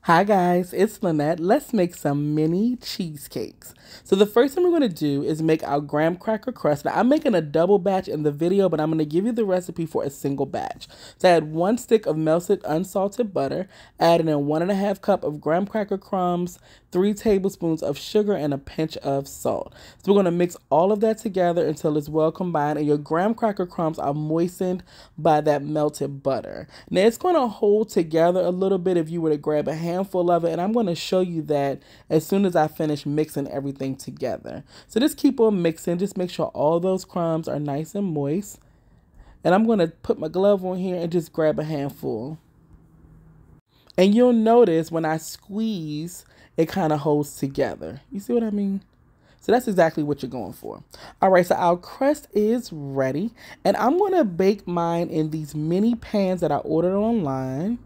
Hi guys, it's Lynette. Let's make some mini cheesecakes. So the first thing we're going to do is make our graham cracker crust. Now I'm making a double batch in the video, but I'm going to give you the recipe for a single batch. So add 1 stick of melted unsalted butter, add in 1.5 cup of graham cracker crumbs, 3 tablespoons of sugar, and a pinch of salt. So we're going to mix all of that together until it's well combined and your graham cracker crumbs are moistened by that melted butter. Now it's going to hold together a little bit if you were to grab a handful of it, and I'm going to show you that as soon as I finish mixing everything together. So just keep on mixing. Just make sure all those crumbs are nice and moist. And I'm going to put my glove on here and just grab a handful. And you'll notice when I squeeze, it kind of holds together. You see what I mean? So that's exactly what you're going for. All right, so our crust is ready. And I'm going to bake mine in these mini pans that I ordered online.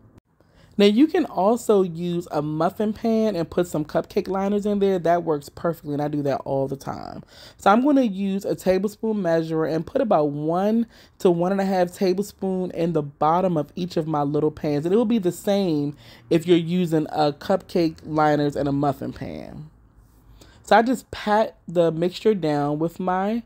Now you can also use a muffin pan and put some cupcake liners in there. That works perfectly, and I do that all the time. So I'm going to use a tablespoon measure and put about 1 to 1.5 tablespoons in the bottom of each of my little pans. And it will be the same if you're using a cupcake liners and a muffin pan. So I just pat the mixture down with my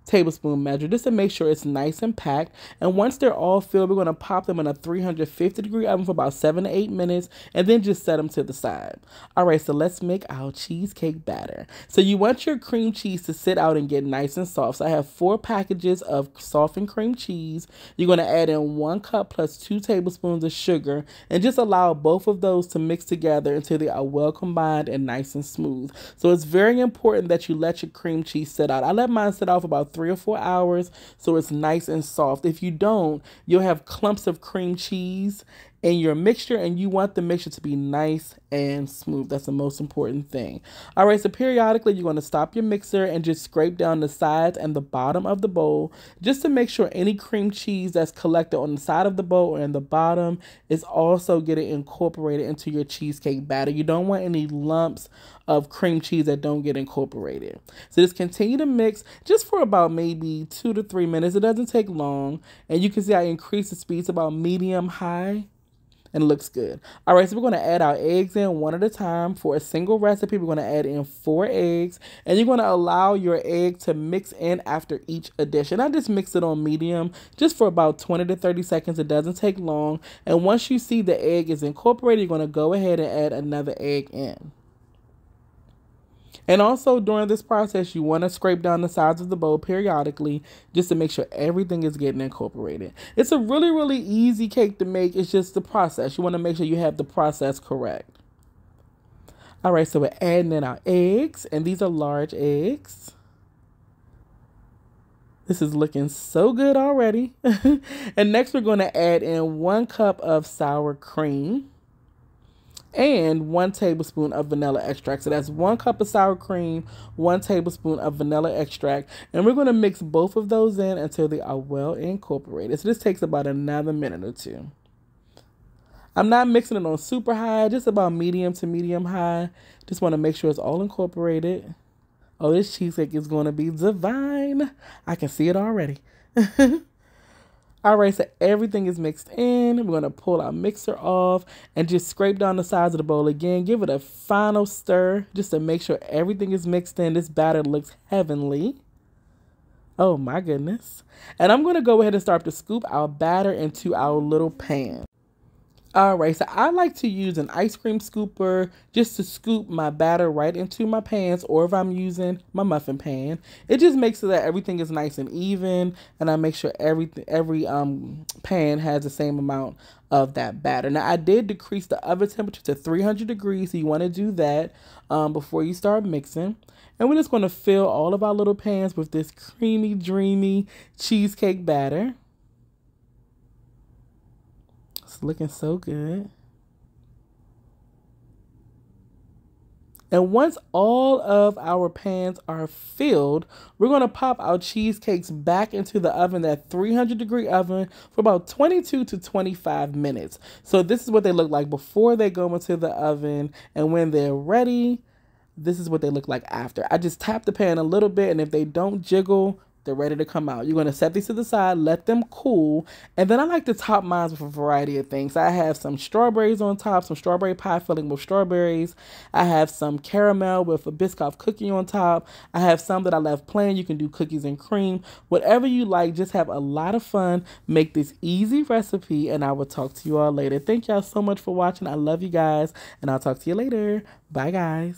tablespoon measure just to make sure it's nice and packed. And once they're all filled, we're going to pop them in a 350-degree oven for about 7 to 8 minutes and then just set them to the side. All right, so let's make our cheesecake batter. So you want your cream cheese to sit out and get nice and soft. So I have 4 packages of softened cream cheese. You're going to add in 1 cup plus 2 tablespoons of sugar and just allow both of those to mix together until they are well combined and nice and smooth. So it's very important that you let your cream cheese sit out. I let mine sit out for about 3 or 4 hours so it's nice and soft. If you don't, you'll have clumps of cream cheese in your mixture, and you want the mixture to be nice and smooth. That's the most important thing. All right, so periodically you're going to stop your mixer and just scrape down the sides and the bottom of the bowl just to make sure any cream cheese that's collected on the side of the bowl or in the bottom is also getting incorporated into your cheesecake batter. You don't want any lumps of cream cheese that don't get incorporated. So just continue to mix just for about maybe 2 to 3 minutes. It doesn't take long, and you can see I increase the speed to about medium-high. And it looks good. All right, so we're going to add our eggs in one at a time. For a single recipe, we're going to add in 4 eggs. And you're going to allow your egg to mix in after each addition. I just mix it on medium just for about 20 to 30 seconds. It doesn't take long. And once you see the egg is incorporated, you're going to go ahead and add another egg in. And also during this process, you want to scrape down the sides of the bowl periodically just to make sure everything is getting incorporated. It's a really, really easy cake to make. It's just the process. You want to make sure you have the process correct. All right, so we're adding in our eggs, and these are large eggs. This is looking so good already. And next we're going to add in 1 cup of sour cream and 1 tablespoon of vanilla extract. So that's 1 cup of sour cream, 1 tablespoon of vanilla extract. And we're going to mix both of those in until they are well incorporated. So this takes about another minute or 2. I'm not mixing it on super high, just about medium to medium high. Just want to make sure it's all incorporated. Oh, this cheesecake is going to be divine. I can see it already. All right, so everything is mixed in. We're going to pull our mixer off and just scrape down the sides of the bowl again. Give it a final stir just to make sure everything is mixed in. This batter looks heavenly. Oh my goodness. And I'm going to go ahead and start to scoop our batter into our little pan. All right, so I like to use an ice cream scooper just to scoop my batter right into my pans, or if I'm using my muffin pan, it just makes it that everything is nice and even, and I make sure every pan has the same amount of that batter. Now I did decrease the oven temperature to 300 degrees, so you want to do that before you start mixing. And we're just going to fill all of our little pans with this creamy, dreamy cheesecake batter. It's looking so good. And once all of our pans are filled, we're going to pop our cheesecakes back into the oven, that 300-degree oven, for about 22 to 25 minutes. So this is what they look like before they go into the oven, and when they're ready, this is what they look like after. I just tap the pan a little bit, and if they don't jiggle, they're ready to come out. You're going to set these to the side, let them cool, and then I like to top mine with a variety of things. I have some strawberries on top, some strawberry pie filling with strawberries. I have some caramel with a Biscoff cookie on top. I have some that I left plain. You can do cookies and cream. Whatever you like, just have a lot of fun. Make this easy recipe, and I will talk to you all later. Thank y'all so much for watching. I love you guys, and I'll talk to you later. Bye, guys.